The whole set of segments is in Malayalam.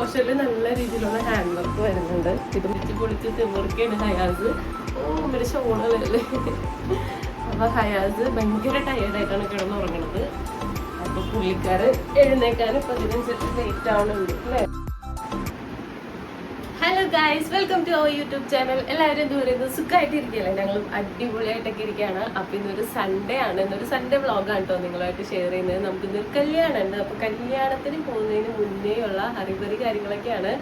പോർഷനിൽ നല്ല രീതിയിലുള്ള ഹാൻഡ് വർക്ക് വരുന്നുണ്ട്. ഇത് പൊളിച്ച് തിമിർക്കാണ് ഹയാസ്. ഇവര് ഷോളുകളല്ലേ. അപ്പൊ ഹയാസ് ഭയങ്കര ടയേർഡായിട്ടാണ് കിടന്നുറങ്ങണത്. അപ്പൊ പുള്ളിക്കാര് എഴുന്നേക്കാൻ ഇപ്പൊ ഇതിനനുസരിച്ച് ലേറ്റ് ആവുന്നുണ്ട് അല്ലേ. Hello guys, welcome to our YouTube channel. എല്ലാവരും എന്ത് പറയുന്നത്, സുഖമായിട്ടിരിക്കുകയല്ലേ? ഞങ്ങളും അടിപൊളിയായിട്ടൊക്കെ ഇരിക്കുകയാണ്. അപ്പൊ ഇന്നൊരു സൺഡേ ആണ്, ഇന്നൊരു സൺഡേ വ്ളോഗാണ് കേട്ടോ നിങ്ങളുമായിട്ട് ഷെയർ ചെയ്യുന്നത്. നമുക്ക് ഇന്നൊരു കല്യാണം ഉണ്ട്. അപ്പൊ കല്യാണത്തിന് പോകുന്നതിന് മുന്നേ ഉള്ള ഹറിബറി കാര്യങ്ങളൊക്കെയാണ്.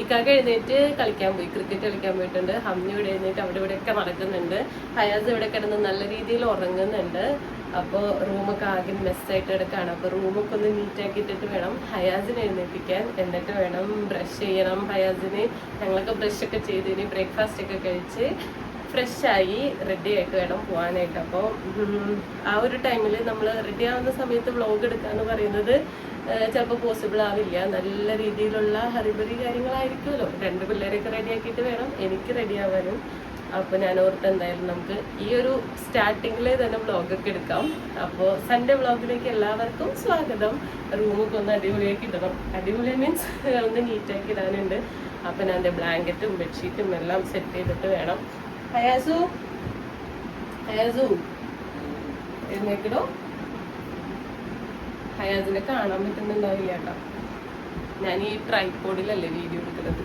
ഇക്കാക്ക് എഴുന്നേറ്റ് കളിക്കാൻ പോയി, ക്രിക്കറ്റ് കളിക്കാൻ പോയിട്ടുണ്ട്. ഹമ്മി ഇവിടെ എഴുന്നേറ്റ് അവിടെ ഇവിടെയൊക്കെ നടക്കുന്നുണ്ട്. ഹയാസ് ഇവിടെ കിടന്ന് നല്ല രീതിയിൽ ഉറങ്ങുന്നുണ്ട്. അപ്പോൾ റൂമൊക്കെ ആകെ മെസ്സായിട്ട് കിടക്കുകയാണ്. അപ്പോൾ റൂമൊക്കെ ഒന്ന് നീറ്റാക്കിയിട്ടിട്ട് വേണം ഹയാസിനെ എഴുന്നേൽപ്പിക്കാൻ. എന്നിട്ട് വേണം ബ്രഷ് ചെയ്യണം ഹയാസിന്. ഞങ്ങളൊക്കെ ബ്രഷൊക്കെ ചെയ്ത് ഇനി ബ്രേക്ക്ഫാസ്റ്റ് ഒക്കെ കഴിച്ച് ഫ്രഷായി റെഡി ആയിട്ട് വേണം പോകാനായിട്ട്. അപ്പോൾ ആ ഒരു ടൈമിൽ നമ്മൾ റെഡി ആവുന്ന സമയത്ത് വ്ളോഗ് എടുക്കുക എന്ന് പറയുന്നത് ചിലപ്പോൾ പോസിബിൾ ആവില്ല. നല്ല രീതിയിലുള്ള ഹറിബറി കാര്യങ്ങളായിരിക്കുമല്ലോ. 2 പിള്ളേരെയൊക്കെ റെഡിയാക്കിയിട്ട് വേണം എനിക്ക് റെഡി ആവാനും. അപ്പോൾ ഞാൻ ഓർത്ത് എന്തായാലും നമുക്ക് ഈ ഒരു സ്റ്റാർട്ടിങ്ങിൽ തന്നെ വ്ളോഗൊക്കെ എടുക്കാം. അപ്പോൾ സൺഡേ വ്ളോഗിലേക്ക് എല്ലാവർക്കും സ്വാഗതം. റൂമൊക്കെ ഒന്ന് അടിപൊളിയാക്കി ഇടണം. അടിപൊളി മീൻസ് ഒന്ന് നീറ്റാക്കി ഇടാനുണ്ട്. അപ്പം ഞാൻ എൻ്റെ ബ്ലാങ്കറ്റും ബെഡ്ഷീറ്റും എല്ലാം സെറ്റ് ചെയ്തിട്ട് വേണം. ഹയാസു എഴുന്നേക്കിടോ. ഹയാസിനെ കാണാൻ പറ്റുന്നുണ്ടാവില്ല കേട്ടോ. ഞാൻ ഈ ട്രൈപോഡിലല്ലേ വീഡിയോ എടുക്കുന്നത്.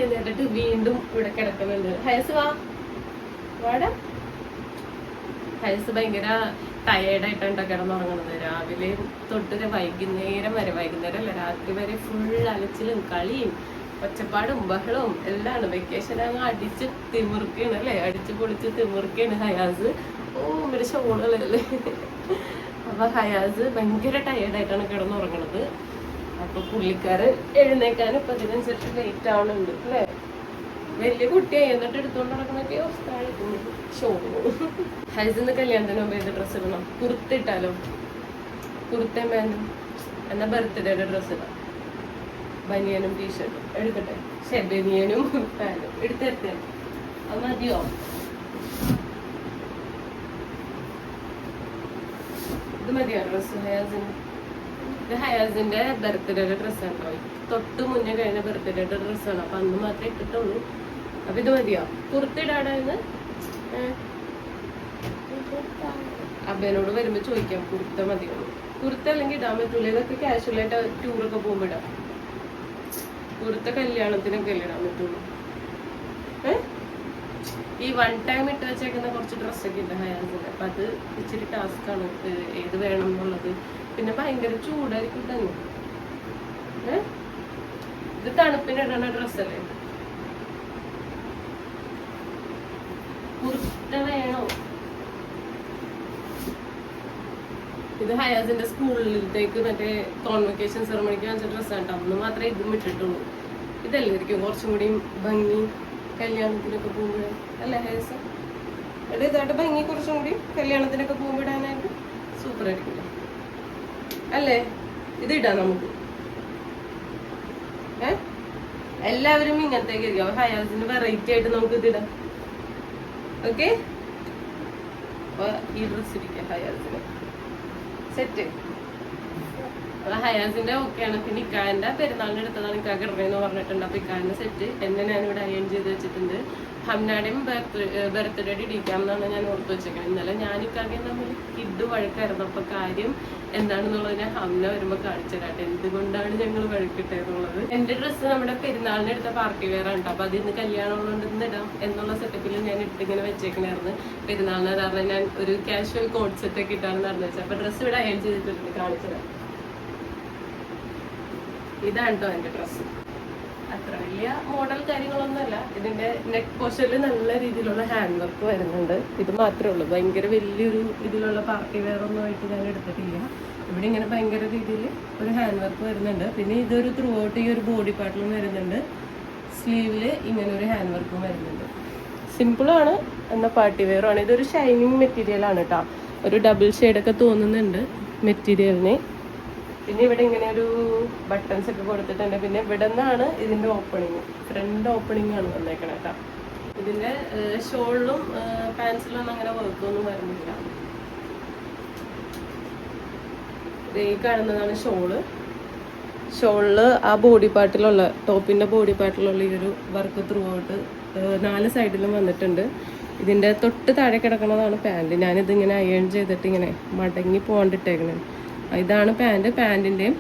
എഴുന്നേറ്റിട്ട് വീണ്ടും ഇവിടെ കിടക്കുന്നുണ്ട്. ഹയസ് വാടാ. ഹയസ് ഭയങ്കര ടയേർഡായിട്ടാണ് കിടന്നുറങ്ങുന്നത്. രാവിലെ തൊട്ട് വൈകുന്നേരം അല്ല രാത്രി വരെ ഫുൾ അലച്ചിലും കളിയും ഒച്ചപ്പാടും ബഹളവും എല്ലാം. വെക്കേഷൻ അങ്ങ് അടിച്ച് തിമിർക്കാണ് അല്ലേ, അടിച്ച് പൊളിച്ച് തിമിർക്കാണ് ഹയാസ്. ഇവര് ഷോളുകളല്ലേ. അപ്പൊ ഹയാസ് ഭയങ്കര ടയേർഡായിട്ടാണ് കിടന്നുറങ്ങണത്. അപ്പൊ പുള്ളിക്കാര് എഴുന്നേക്കാൻ ഇപ്പൊ ഇതിനനുസരിച്ച് ലേറ്റ് ആവുന്നുണ്ട് അല്ലേ. വലിയ കുട്ടിയായി എന്നിട്ട് എടുത്തോണ്ട് നടക്കുന്നൊക്കെ ഷോള്. ഹൈസിന്ന് കല്യാണത്തിന് മുമ്പ് ഏത് ഡ്രസ്സ് ഇടണം? കുർത്തിട്ടാലോ? കുർത്തയും പാൻറ്റും. എന്നാ ബർത്ത്ഡേയുടെ ഡ്രസ്സ് ഇടാം. ബനിയനും ടീഷർട്ടും എടുക്കട്ടെ. ബനിയനും പാൻറ്റും എടുത്തെടുത്തേ. അത് മതിയോ? ഇത് മതിയോ ഡ്രസ്സ് ഹയാസിന്? ഇത് ഹയാസിന്റെ ബർത്ത്ഡേയുടെ ഡ്രസ്സാണ്. തൊട്ട് മുന്നേ കഴിഞ്ഞ ബർത്ത്ഡേയുടെ ഡ്രസ്സാണ്. അപ്പൊ അന്ന് മാത്രമേ ഇട്ടിട്ടുള്ളൂ. അപ്പൊ ഇത് മതിയോ? കുർത്തിടാടാന്ന് അബ്ബനോട് വരുമ്പോ ചോദിക്കാം. കുർത്ത മതിയോ? കുർത്ത അല്ലെങ്കിൽ ഇടാൻ പറ്റൂല. ഇതൊക്കെ കാഷ്വലായിട്ട് ടൂറൊക്കെ പോകുമ്പോ ഇടാം. കുർത്ത കല്യാണത്തിനൊക്കെ അല്ലേ ഇടാൻ പറ്റുള്ളൂ. ഈ 1 ടൈം ഇട്ട് വെച്ചേക്കുന്ന കുറച്ച് ഡ്രസ്സൊക്കെ ഉണ്ട് ഹയാസിന്. അപ്പൊ അത് ഇച്ചിരി ടാസ്ക്കാണ് ഏത് വേണം എന്നുള്ളത്. പിന്നെ ഭയങ്കര ചൂടായിരിക്കും തന്നെ. ഇത് തണുപ്പിനിടണ ഡ്രസ്സല്ലേ. കുർത്ത വേണോ? ഇത് ഹയാസിന്റെ സ്കൂളിലത്തേക്ക് മറ്റേ കോൺവെക്കേഷൻ സെറമണിക്ക് വാങ്ങിച്ച ഡ്രസ്സാണ് കേട്ടോ. അന്ന് മാത്രമേ ഇതും ഇട്ടിട്ടുള്ളൂ. ഇതല്ലേ ഇരിക്കും കുറച്ചും കൂടി ഭംഗി കല്യാണത്തിനൊക്കെ പോകുമ്പോഴേ അല്ലേ ഹയാസ്? ഇവിടെ ഇതായിട്ട് ഭംഗി കുറച്ചും കൂടി കല്യാണത്തിനൊക്കെ പോകുമ്പോൾ ഇടാനായിട്ട് സൂപ്പർ ആയിരിക്കും അല്ലേ. ഇത് ഇടാം നമുക്ക്. എല്ലാവരും ഇങ്ങനത്തേക്ക് ഇരിക്കും. ഹയാസിന് വെറൈറ്റി ആയിട്ട് നമുക്ക് ഇതിടാം. ഓക്കെ. അപ്പൊ ഈ ഡ്രസ് ഇരിക്കാം ഹയാസിന്. സെറ്റ്. ഹയാസിന്റെ ഓക്കെയാണ്. പിന്നെ ഇക്കാന്റെ പെരുന്നാളിന്റെ അടുത്തതാണ് ഇക്കാക്ക് ഇടണേന്ന് പറഞ്ഞിട്ടുണ്ട്. അപ്പൊ ഇക്കാന്റെ സെറ്റ് എന്നെ ഞാനിവിടെ അയൺ ചെയ്ത് വെച്ചിട്ടുണ്ട്. ഹംനാടെയും ബർത്ത്ഡേ ഇടിക്കാമെന്നാണ് ഞാൻ ഓർത്ത് വെച്ചേക്കുന്നത്. ഇന്നലെ ഞാൻ ഇക്കാകെയും തമ്മിൽ കിഡ് വഴക്കായിരുന്നു. അപ്പൊ കാര്യം എന്താണെന്നുള്ളത് ഞാൻ ഹംന വരുമ്പോ കാണിച്ചു തരാട്ടെ എന്തുകൊണ്ടാണ് ഞങ്ങൾ വഴക്കിട്ടെന്നുള്ളത്. എന്റെ ഡ്രസ്സ് നമ്മുടെ പെരുന്നാളിന് എടുത്ത പാർട്ടി വെയർ ആണ്. അപ്പൊ അതിന്ന് കല്യാണം ഉള്ളതുകൊണ്ട് ഇന്ന് ഇടാം എന്നുള്ള സെറ്റപ്പിൽ ഞാൻ ഇട്ടിങ്ങനെ വെച്ചേക്കണായിരുന്നു. പെരുന്നാളിന് കാരണം ഞാൻ ഒരു കാഷ്വൽ കോഡ് സെറ്റ് ഒക്കെ ഇട്ടാണ് നടന്നു വെച്ചത്. അപ്പൊ ഡ്രസ്സ് ഇവിടെ അയൺ ചെയ്തിട്ടുണ്ട്, കാണിച്ചു തരാം. ഇതാണ് കേട്ടോ എന്റെ ഡ്രസ്സ്. അത്ര വലിയ മോഡൽ കാര്യങ്ങളൊന്നുമല്ല. ഇതിന്റെ നെക്ക് പോർഷനിൽ നല്ല രീതിയിലുള്ള ഹാൻഡ് വർക്ക് വരുന്നുണ്ട്. ഇത് മാത്രമേ ഉള്ളൂ. ഭയങ്കര വലിയൊരു ഇതിലുള്ള പാർട്ടി വെയർ ഒന്നും ആയിട്ട് ഞാൻ എടുത്തിട്ടില്ല. ഇവിടെ ഇങ്ങനെ ഭയങ്കര രീതിയിൽ ഒരു ഹാൻഡ് വർക്ക് വരുന്നുണ്ട്. പിന്നെ ഇതൊരു ത്രൂ ഔട്ട് ഈ ഒരു ബോഡി പാർട്ടിലും വരുന്നുണ്ട്. സ്ലീവിൽ ഇങ്ങനെ ഒരു ഹാൻഡ് വർക്കും വരുന്നുണ്ട്. സിമ്പിളാണ് എന്നാൽ പാർട്ടി വെയറാണ്. ഇതൊരു ഷൈനിങ് മെറ്റീരിയലാണ് കേട്ടോ. ഒരു ഡബിൾ ഷെയ്ഡൊക്കെ തോന്നുന്നുണ്ട് മെറ്റീരിയലിന്. പിന്നെ ഇവിടെ ഇങ്ങനെ ഒരു ബട്ടൺസ് ഒക്കെ കൊടുത്തിട്ടുണ്ട്. പിന്നെ ഇവിടെ നിന്നാണ് ഇതിൻ്റെ ഓപ്പണിങ്, ഫ്രണ്ട് ഓപ്പണിംഗ് ആണ് വന്നേക്കണം കേട്ടോ. ഇതിൻ്റെ ഷോളിലും പാൻസിലൊന്നും അങ്ങനെ വർക്കൊന്നും വരുന്നില്ല. ഈ കാണുന്നതാണ് ഷോളില് ആ ബോഡി പാർട്ടിലുള്ള ടോപ്പിൻ്റെ ബോഡി പാർട്ടിലുള്ള ഈ ഒരു വർക്ക് ത്രൂ ഔട്ട് 4 സൈഡിലും വന്നിട്ടുണ്ട്. ഇതിൻ്റെ തൊട്ട് താഴെ കിടക്കുന്നതാണ് പാൻറ്. ഞാനിതിങ്ങനെ അയൺ ചെയ്തിട്ട് ഇങ്ങനെ മടങ്ങി പോകാണ്ടിട്ടേക്കണേ. ഇതാണ് പാൻറ്. പാൻറ്റിൻ്റെയും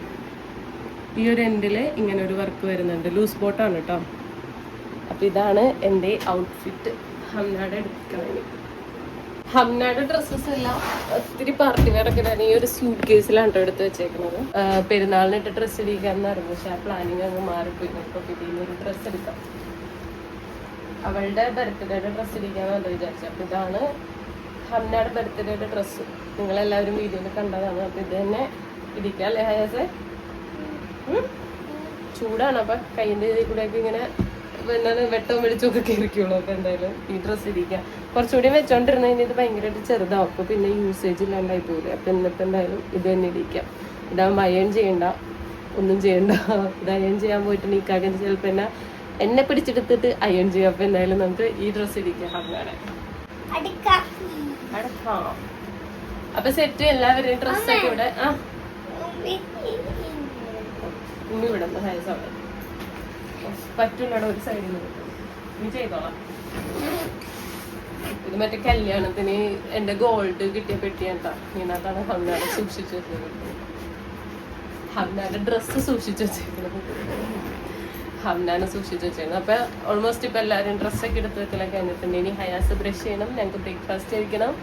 ഈ ഒരു എൻഡിൽ ഇങ്ങനെ ഒരു വർക്ക് വരുന്നുണ്ട്. ലൂസ് ബോട്ടാണ് കേട്ടോ. അപ്പം ഇതാണ് എൻ്റെ ഔട്ട്ഫിറ്റ്. ഹംനയുടെ എടുക്കണേ. ഹംനയുടെ ഡ്രസ്സസ് എല്ലാം ഒത്തിരി പാർട്ടി വെയറൊക്കെ ഞാൻ ഈ ഒരു സ്യൂട്ട് കേസിലാണ് കേട്ടോ എടുത്ത് വെച്ചേക്കുന്നത്. പെരുന്നാളിനിട്ട് ഡ്രസ്സ് ഇടിക്കാമെന്നായിരുന്നു. പക്ഷെ ആ പ്ലാനിങ് അങ്ങ് മാറിപ്പോയി. അപ്പോൾ ഇതിന് ഒരു ഡ്രസ്സ് എടുക്കാം. അവളുടെ ബർത്ത്ഡേയുടെ ഡ്രസ്സ് ഇടിക്കാമെന്ന് വിചാരിച്ചു. അപ്പോൾ ഇതാണ് ഹംനയുടെ ബർത്ത്ഡേയുടെ ഡ്രസ്സ്. നിങ്ങളെല്ലാവരും വീഡിയോയിൽ കണ്ടതാണ്. അപ്പോൾ ഇത് തന്നെ ഇടിക്കാം അല്ലേ ഹയാസെ? ചൂടാണ്. അപ്പം കയ്യിൻ്റെ ഇതിൽ കൂടെയൊക്കെ ഇങ്ങനെ പിന്നെ വെട്ടവും വെളിച്ചമൊക്കെ കയറിക്കുള്ളൂ. അപ്പോൾ എന്തായാലും ഈ ഡ്രസ്സ് ഇരിക്കാം. കുറച്ചുകൂടി വെച്ചോണ്ടിരുന്ന കഴിഞ്ഞാൽ ഇത് ഭയങ്കരമായിട്ട് ചെറുതാവും. അപ്പോൾ പിന്നെ യൂസേജ് ഇല്ലാണ്ടായി പോകില്ല. അപ്പം എന്നിട്ട് എന്തായാലും ഇത് തന്നെ ഇരിക്കാം. ഇതാകുമ്പോൾ അയൺ ചെയ്യണ്ട, ഒന്നും ചെയ്യണ്ട. ഇത് അയൺ ചെയ്യാൻ പോയിട്ട് നീക്കാക്കാൻ ചിലപ്പോൾ എന്നെ പിടിച്ചെടുത്തിട്ട് അയൺ ചെയ്യാം. അപ്പം എന്തായാലും നമുക്ക് ഈ ഡ്രസ്സ് ഇരിക്കാം. ഹംനയുടെ അടക്കാം. അപ്പൊ സെറ്റ് എല്ലാവരുടെയും ഡ്രസ്സൊക്കെ ഇവിടെ ഉമ്മി വിടുന്നു. ഹൈസ് അവിടെ പറ്റുള്ളട ഒരു സൈഡിൽ നിന്ന് നീ ചെയ്തോളാം. ഇത് മറ്റേ കല്യാണത്തിന് എന്റെ ഗോൾഡ് കിട്ടിയ പെട്ടിയാട്ടാ. ഇതിനകത്താണ് ഹംനയുടെ സൂക്ഷിച്ചു വെച്ചേക്കുന്നത്. ഹംനയുടെ ഡ്രസ്സ് സൂക്ഷിച്ചു വെച്ചേക്കുന്നത്. ഹംനാനെ സൂക്ഷിച്ചു വെച്ചേക്കുന്നത്. അപ്പൊ ഓൾമോസ്റ്റ് ഇപ്പൊ എല്ലാവരും ഡ്രസ്സൊക്കെ എടുത്ത് വെക്കലൊക്കെ കഴിഞ്ഞിട്ടുണ്ട്. ഇനി ഹയാസ് ബ്രഷ് ചെയ്യണം, ഞങ്ങൾക്ക് ബ്രേക്ക്ഫാസ്റ്റ് കഴിക്കണം.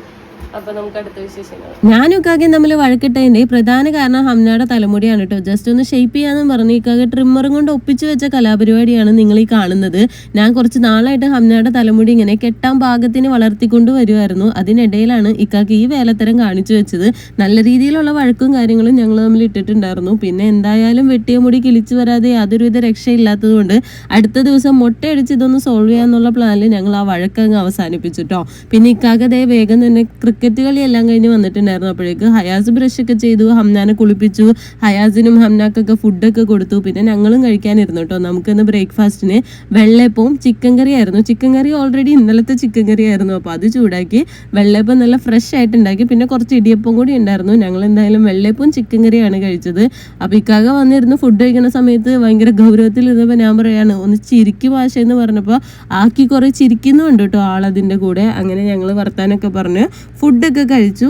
അപ്പൊ നമുക്ക് അടുത്ത വിശേഷങ്ങൾ. ഞാനും ഇക്കാകെ തമ്മിൽ വഴക്കിട്ടതിന്റെ പ്രധാന കാരണം ഹംനയുടെ തലമുടിയാണ് കേട്ടോ. ജസ്റ്റ് ഒന്ന് ഷേപ്പ് ചെയ്യാന്ന് പറഞ്ഞ് ഇക്കാകെ ട്രിമ്മറും കൊണ്ട് ഒപ്പിച്ചു വെച്ച കലാപരിപാടിയാണ് നിങ്ങൾ ഈ കാണുന്നത്. ഞാൻ കുറച്ച് നാളായിട്ട് ഹംനയുടെ തലമുടി ഇങ്ങനെ കെട്ടാൻ പാകത്തിന് വളർത്തിക്കൊണ്ട് വരുമായിരുന്നു. അതിനിടയിലാണ് ഇക്കാക്ക് ഈ വേലത്തരം കാണിച്ചു വെച്ചത്. നല്ല രീതിയിലുള്ള വഴക്കും കാര്യങ്ങളും ഞങ്ങൾ തമ്മിൽ ഇട്ടിട്ടുണ്ടായിരുന്നു. പിന്നെ എന്തായാലും വെട്ടിയ മുടി കിളിച്ചു വരാതെ യാതൊരുവിധ രക്ഷയില്ലാത്തത് കൊണ്ട് അടുത്ത ദിവസം മൊട്ടയടിച്ച് ഇതൊന്ന് സോൾവ് ചെയ്യാന്നുള്ള പ്ലാനിൽ ഞങ്ങൾ ആ വഴക്കങ്ങ് അവസാനിപ്പിച്ചു കേട്ടോ. പിന്നെ ഇക്കാകെ വേഗം തന്നെ ക്രിക്കറ്റ് കളി എല്ലാം കഴിഞ്ഞ് വന്നിട്ടുണ്ടായിരുന്നു. അപ്പോഴേക്ക് ഹയാസ് ബ്രഷ് ഒക്കെ ചെയ്തു, ഹംനാനെ കുളിപ്പിച്ചു, ഹയാസിനും ഹംനാക്കൊക്കെ ഫുഡൊക്കെ കൊടുത്തു. പിന്നെ ഞങ്ങളും കഴിക്കാനിരുന്നു കേട്ടോ. നമുക്കിന്ന് ബ്രേക്ക്ഫാസ്റ്റിന് വെള്ളയപ്പവും ചിക്കൻ കറി ആയിരുന്നു. ചിക്കൻ കറി ഓൾറെഡി ഇന്നലത്തെ ചിക്കൻ കറി ആയിരുന്നു. അപ്പോൾ അത് ചൂടാക്കി വെള്ളയപ്പം നല്ല ഫ്രഷ് ആയിട്ട് ഉണ്ടാക്കി. പിന്നെ കുറച്ച് ഇടിയപ്പം കൂടി ഉണ്ടായിരുന്നു. ഞങ്ങൾ എന്തായാലും വെള്ളയപ്പവും ചിക്കൻ കറിയാണ് കഴിച്ചത്. അപ്പോൾ ഇക്കാക വന്നിരുന്ന് ഫുഡ് കഴിക്കുന്ന സമയത്ത് ഭയങ്കര ഗൗരവത്തിൽ ഇരുന്നപ്പോൾ ഞാൻ പറയാണ് ഒന്ന് ചിരിക്ക് ഭാഷ എന്ന് പറഞ്ഞപ്പോൾ ആക്കി കുറേ ചിരിക്കുന്നുണ്ട് കേട്ടോ ആളതിൻ്റെ കൂടെ. അങ്ങനെ ഞങ്ങൾ വർത്താനൊക്കെ പറഞ്ഞ് ഫുഡൊക്കെ കഴിച്ചു.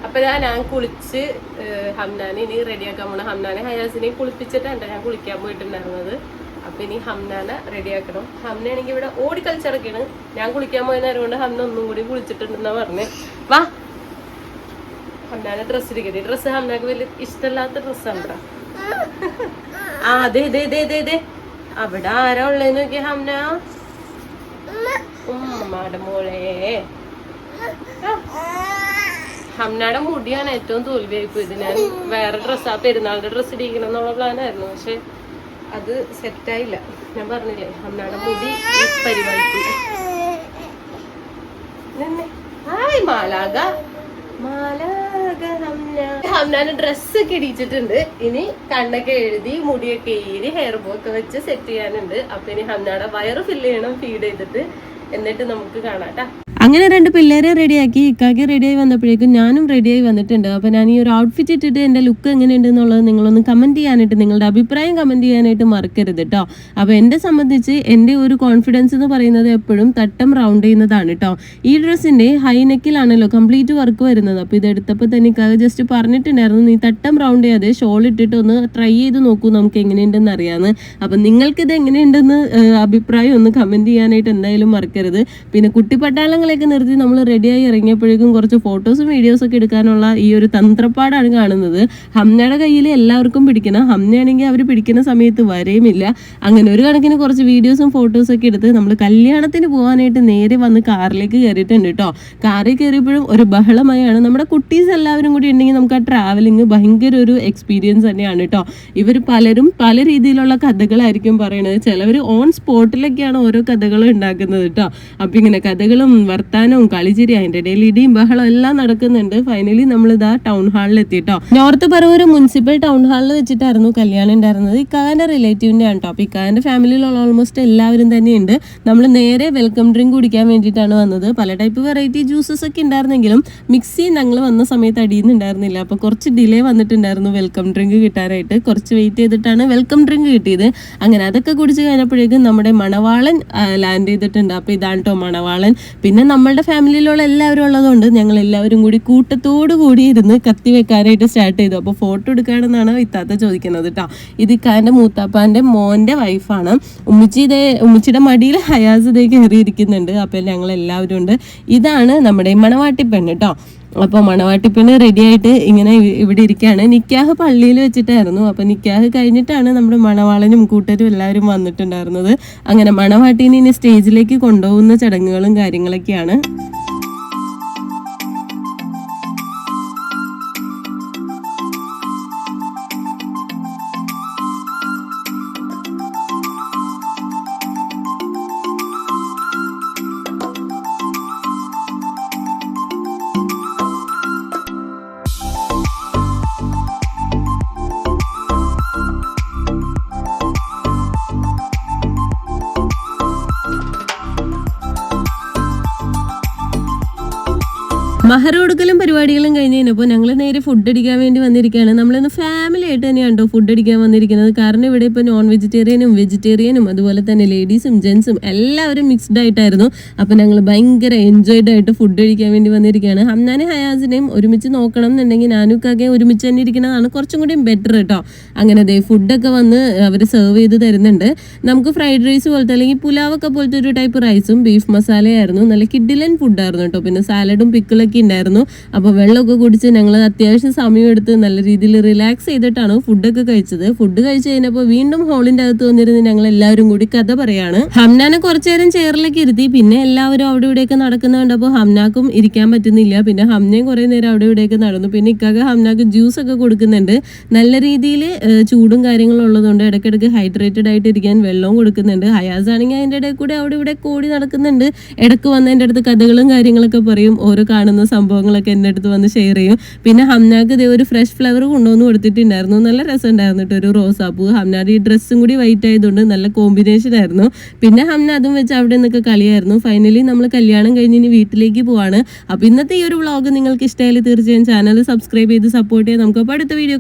അപ്പൊ ഞാൻ കുളിച്ച് ഹംനാനെ ഇനി റെഡിയാക്കാൻ പോണം. ഹംനാനെ ഹയാസിനെ കുളിപ്പിച്ചിട്ടാണ് ഞാൻ കുളിക്കാൻ പോയിട്ടുണ്ടായിരുന്നത്. അപ്പൊ ഇനി ഹംനാനെ റെഡിയാക്കണം. ഹംനയാണെങ്കിൽ ഇവിടെ ഓടി കളിച്ചിറക്കാണ്. ഞാൻ കുളിക്കാൻ പോയ നേരം കൊണ്ട് ഹംന ഒന്നും കൂടി കുളിച്ചിട്ടുണ്ടെന്നാ പറഞ്ഞേ. വാ ഹംനാനെ ഡ്രസ്സ് ഇരിക്കട്ടെ. ഡ്രസ്സ് ഹംനാക്ക് വലിയ ഇഷ്ടമില്ലാത്ത ഡ്രസ്സാണ്. ആ അതെ അതെ അതെ അതെ അതെ അവിടെ ആരാ ഉള്ളതെന്ന് നോക്കിയ ഹംന. ഉമ്മയുടെ മോളെ. ഹംനയുടെ മുടിയാണ് ഏറ്റവും തോൽവിയായിപ്പോയി. ഇത് ഞാൻ വേറെ ഡ്രസ്സാ പെരുന്നാളുടെ ഡ്രസ്സ് ഇടിക്കണം എന്നുള്ള പ്ലാനായിരുന്നു. പക്ഷെ അത് സെറ്റായില്ല. ഞാൻ പറഞ്ഞില്ലേ ഹംനയുടെ മുടി പരിപാടിപ്പോയി. മാലാക മാലാക ഹംനാന് ഡ്രസ്സൊക്കെ ഇടിച്ചിട്ടുണ്ട്. ഇനി കണ്ണൊക്കെ എഴുതി മുടിയൊക്കെ ഈരി ഹെയർ ബോ ഒക്കെ വെച്ച് സെറ്റ് ചെയ്യാനുണ്ട്. അപ്പൊ ഇനി ഹംനയുടെ വയറ് ഫില്ല് ചെയ്യണം ഫീഡ് ചെയ്തിട്ട്. എന്നിട്ട് നമുക്ക് കാണാട്ടാ. അങ്ങനെ 2 പിള്ളേരെ റെഡിയാക്കി ഇക്കാക്കി റെഡിയായി വന്നപ്പോഴേക്കും ഞാനും റെഡിയായി വന്നിട്ടുണ്ട്. അപ്പോൾ ഞാൻ ഈ ഒരു ഔട്ട്ഫിറ്റ് ഇട്ടിട്ട് എൻ്റെ ലുക്ക് എങ്ങനെയുണ്ട് എന്നുള്ളത് നിങ്ങളൊന്ന് കമൻറ്റ് ചെയ്യാനായിട്ട്, നിങ്ങളുടെ അഭിപ്രായം കമൻറ്റ് ചെയ്യാനായിട്ട് മറക്കരുത് കേട്ടോ. അപ്പോൾ എന്നെ സംബന്ധിച്ച് എൻ്റെ ഒരു കോൺഫിഡൻസ് എന്ന് പറയുന്നത് എപ്പോഴും തട്ടം റൗണ്ട് ചെയ്യുന്നതാണ് കേട്ടോ. ഈ ഡ്രസ്സിൻ്റെ ഹൈനെക്കിലാണല്ലോ കംപ്ലീറ്റ് വർക്ക് വരുന്നത്. അപ്പോൾ ഇതെടുത്തപ്പോൾ തന്നെ ഇക്കാകെ ജസ്റ്റ് പറഞ്ഞിട്ടുണ്ടായിരുന്നു നീ തട്ടം റൗണ്ട് ചെയ്യാതെ ഷോൾ ഇട്ടിട്ട് ഒന്ന് ട്രൈ ചെയ്ത് നോക്കൂ, നമുക്ക് എങ്ങനെയുണ്ടെന്ന് അറിയാമെന്ന്. അപ്പം നിങ്ങൾക്കിത് എങ്ങനെയുണ്ടെന്ന് അഭിപ്രായം ഒന്ന് കമൻറ്റ് ചെയ്യാനായിട്ട് എന്തായാലും മറക്കരുത്. പിന്നെ കുട്ടിപ്പട്ടാളങ്ങൾ ആളെയൊക്കെ നിർത്തി നമ്മൾ റെഡിയായി ഇറങ്ങിയപ്പോഴേക്കും കുറച്ച് ഫോട്ടോസും വീഡിയോസും ഒക്കെ എടുക്കാനുള്ള ഈ ഒരു തന്ത്രപ്പാടാണ് കാണുന്നത്. ഹംനയുടെ കയ്യിൽ എല്ലാവർക്കും പിടിക്കണം, ഹംനയാണെങ്കിൽ അവർ പിടിക്കുന്ന സമയത്ത് വരെയുമില്ല. അങ്ങനെ ഒരു കണക്കിന് കുറച്ച് വീഡിയോസും ഫോട്ടോസും ഒക്കെ എടുത്ത് നമ്മൾ കല്യാണത്തിന് പോകാനായിട്ട് നേരെ വന്ന് കാറിലേക്ക് കയറിയിട്ടുണ്ട് കേട്ടോ. കാറിൽ കയറിയപ്പോഴും ഒരു ബഹളമയാണ്. നമ്മുടെ കുട്ടീസ് എല്ലാവരും കൂടി ഉണ്ടെങ്കിൽ നമുക്ക് ആ ട്രാവലിംഗ് ഭയങ്കര ഒരു എക്സ്പീരിയൻസ് തന്നെയാണ് കേട്ടോ. ഇവർ പലരും പല രീതിയിലുള്ള കഥകളായിരിക്കും പറയണത്. ചിലവർ ഓൺ സ്പോട്ടിലൊക്കെയാണ് ഓരോ കഥകളും ഉണ്ടാക്കുന്നത് കേട്ടോ. അപ്പം ഇങ്ങനെ കഥകളും വർത്താനവും കളിച്ചിരി അതിൻ്റെ ഇടയിൽ ഇടിയും ബഹളം എല്ലാം നടക്കുന്നുണ്ട്. ഫൈനലി നമ്മളിതാ ടൗൺ ഹാളിൽ എത്തി കേട്ടോ. നോർത്ത് പറവൂർ മുനിസിപ്പൽ ടൗൺ ഹാളിൽ വെച്ചിട്ടായിരുന്നു കല്യാണം ഉണ്ടായിരുന്നത്. ഇക്കാന്റെ റിലേറ്റീവിൻ്റെ ആണ് കേട്ടോ. അപ്പം ഇക്കാന്റെ ഫാമിലിയിലുള്ള ഓൾമോസ്റ്റ് എല്ലാവരും തന്നെയുണ്ട്. നമ്മൾ നേരെ വെൽക്കം ഡ്രിങ്ക് കുടിക്കാൻ വേണ്ടിയിട്ടാണ് വന്നത്. പല ടൈപ്പ് വെറൈറ്റി ജ്യൂസസ് ഒക്കെ ഉണ്ടായിരുന്നെങ്കിലും മിക്സി ഞങ്ങൾ വന്ന സമയത്ത് അടിയുന്നുണ്ടായിരുന്നില്ല. അപ്പോൾ കുറച്ച് ഡിലേ വന്നിട്ടുണ്ടായിരുന്നു വെൽക്കം ഡ്രിങ്ക് കിട്ടാനായിട്ട്. കുറച്ച് വെയിറ്റ് ചെയ്തിട്ടാണ് വെൽക്കം ഡ്രിങ്ക് കിട്ടിയത്. അങ്ങനെ അതൊക്കെ കുടിച്ച് കഴിഞ്ഞപ്പോഴേക്കും നമ്മുടെ മണവാളൻ ലാൻഡ് ചെയ്തിട്ടുണ്ട്. അപ്പോൾ ഇതാണ് കേട്ടോ മണവാളൻ. പിന്നെ നമ്മളുടെ ഫാമിലിയിലുള്ള എല്ലാവരും ഉള്ളതുകൊണ്ട് ഞങ്ങൾ എല്ലാവരും കൂടി കൂട്ടത്തോടു കൂടി ഇരുന്ന് കത്തി വെക്കാനായിട്ട് സ്റ്റാർട്ട് ചെയ്തു. അപ്പോൾ ഫോട്ടോ എടുക്കുകയാണെന്നാണ് ഇത്താത്ത ചോദിക്കുന്നത് കേട്ടോ. ഇത് ഇക്കാൻ്റെ മൂത്താപ്പാൻ്റെ മോൻ്റെ വൈഫാണ്. ഉമ്മച്ചിയുടെ മടിയിൽ ഹയാസ് ഇതേ കയറിയിരിക്കുന്നുണ്ട്. അപ്പോൾ ഞങ്ങൾ എല്ലാവരും ഉണ്ട്. ഇതാണ് നമ്മുടെ മണവാട്ടി പെണ്ണ് കേട്ടോ. അപ്പോൾ മണവാട്ടിപ്പെണ്ണ് റെഡി ആയിട്ട് ഇങ്ങനെ ഇവിടെ ഇരിക്കുകയാണ്. നിക്കാഹ് പള്ളിയിൽ വെച്ചിട്ടായിരുന്നു. അപ്പോൾ നിക്കാഹ് കഴിഞ്ഞിട്ടാണ് നമ്മുടെ മണവാളനും കൂട്ടരും എല്ലാവരും വന്നിട്ടുണ്ടായിരുന്നത്. അങ്ങനെ മണവാട്ടീനെ ഇനി സ്റ്റേജിലേക്ക് കൊണ്ടുപോകുന്ന ചടങ്ങുകളും കാര്യങ്ങളൊക്കെയാണ്. മഹർ കൊടുക്കലും പരിപാടികളും കഴിഞ്ഞ് കഴിഞ്ഞപ്പോൾ ഞങ്ങൾ നേരെ ഫുഡ് അടിക്കാൻ വേണ്ടി വന്നിരിക്കുകയാണ്. നമ്മളിന്ന് ഫാമിലി ആയിട്ട് തന്നെയാണ് കേട്ടോ ഫുഡ് അടിക്കാൻ വന്നിരിക്കുന്നത്. കാരണം ഇവിടെ ഇപ്പോൾ നോൺ വെജിറ്റേറിയനും വെജിറ്റേറിയനും അതുപോലെ തന്നെ ലേഡീസും ജെൻസും എല്ലാവരും മിക്സ്ഡ് ആയിട്ടായിരുന്നു. അപ്പോൾ ഞങ്ങൾ ഭയങ്കര എൻജോയ്ഡ് ആയിട്ട് ഫുഡ് കഴിക്കാൻ വേണ്ടി വന്നിരിക്കുകയാണ്. ഹംനാനെ ഹയാസിനെയും ഒരുമിച്ച് നോക്കണം എന്നുണ്ടെങ്കിൽ നാനുക്കൊക്കെ ഒരുമിച്ച് തന്നെ ഇരിക്കുന്നതാണ് കുറച്ചും കൂടി ബെറ്റർ കേട്ടോ. അങ്ങനെ ദേ ഫുഡൊക്കെ വന്ന് അവർ സെർവ് ചെയ്ത് തരുന്നുണ്ട്. നമുക്ക് ഫ്രൈഡ് റൈസ് പോലത്തെ അല്ലെങ്കിൽ പുലാവൊക്കെ പോലത്തെ ഒരു ടൈപ്പ് റൈസും ബീഫ് മസാലയായിരുന്നു. നല്ല കിഡിലൻ ഫുഡായിരുന്നു കേട്ടോ. പിന്നെ സാലഡും പിക്കിളൊക്കെ ഉണ്ടായിരുന്നു. അപ്പോൾ വെള്ളമൊക്കെ കുടിച്ച് ഞങ്ങൾ അത്യാവശ്യം സമയം എടുത്ത് നല്ല രീതിയിൽ റിലാക്സ് ചെയ്തിട്ടാണ് ഫുഡൊക്കെ കഴിച്ചത്. ഫുഡ് കഴിച്ച് കഴിഞ്ഞപ്പോൾ വീണ്ടും ഹോളിന്റെ അകത്ത് വന്നിരുന്ന് ഞങ്ങൾ എല്ലാവരും കൂടി കഥ പറയാണ്. ഹംനാനെ കുറച്ചു നേരം ചെയറിലേക്ക് ഇരുത്തി. പിന്നെ എല്ലാവരും അവിടെ ഇവിടെയൊക്കെ നടക്കുന്നുണ്ടപ്പോൾ ഹംനാക്കും ഇരിക്കാൻ പറ്റുന്നില്ല. പിന്നെ ഹംനയും കുറേ നേരം അവിടെ ഇവിടെയൊക്കെ നടന്നു. പിന്നെ ഇക്കാക്ക് ഹംനാക്ക് ജ്യൂസ് ഒക്കെ കൊടുക്കുന്നുണ്ട്. നല്ല രീതിയിൽ ചൂടും കാര്യങ്ങളും ഉള്ളതുകൊണ്ട് ഇടയ്ക്കിടയ്ക്ക് ഹൈഡ്രേറ്റഡ് ആയിട്ട് ഇരിക്കാൻ വെള്ളവും കൊടുക്കുന്നുണ്ട്. ഹയാസ് ആണെങ്കിൽ അതിൻ്റെ ഇടയിൽ കൂടെ അവിടെ ഇവിടെ കൂടി നടക്കുന്നുണ്ട്. ഇടയ്ക്ക് വന്ന് എൻ്റെ അടുത്ത് കഥകളും കാര്യങ്ങളൊക്കെ പറയും. ഓരോ കാണുന്ന സംഭവങ്ങളൊക്കെ എൻ്റെ അടുത്ത് വന്ന് ഷെയർ ചെയ്യും. പിന്നെ ഹംനാക്ക് ഇതേ ഒരു ഫ്രഷ് ഫ്ലവർ കൊണ്ടുവന്ന് കൊടുത്തിട്ടുണ്ടായിരുന്നു. നല്ല രസമുണ്ടായിരുന്നു കേട്ടോ. ഒരു റോസാപ്പൂ. ഹംനയുടെ ഈ ഡ്രസ്സും കൂടി വൈറ്റ് ആയതുകൊണ്ട് നല്ല കോമ്പിനേഷൻ ആയിരുന്നു. പിന്നെ ഹംന അതും വെച്ച് അവിടെ നിന്നൊക്കെ കളിയായിരുന്നു. ഫൈനലി നമ്മൾ കല്യാണം കഴിഞ്ഞ് ഇനി വീട്ടിലേക്ക് പോവാണ്. അപ്പോൾ ഇന്നത്തെ ഈ ഒരു വ്ളോഗ് നിങ്ങൾക്ക് ഇഷ്ടമായാലും തീർച്ചയായും ചാനൽ സബ്സ്ക്രൈബ് ചെയ്ത് സപ്പോർട്ട് ചെയ്യാം. നമുക്ക് അടുത്ത വീഡിയോ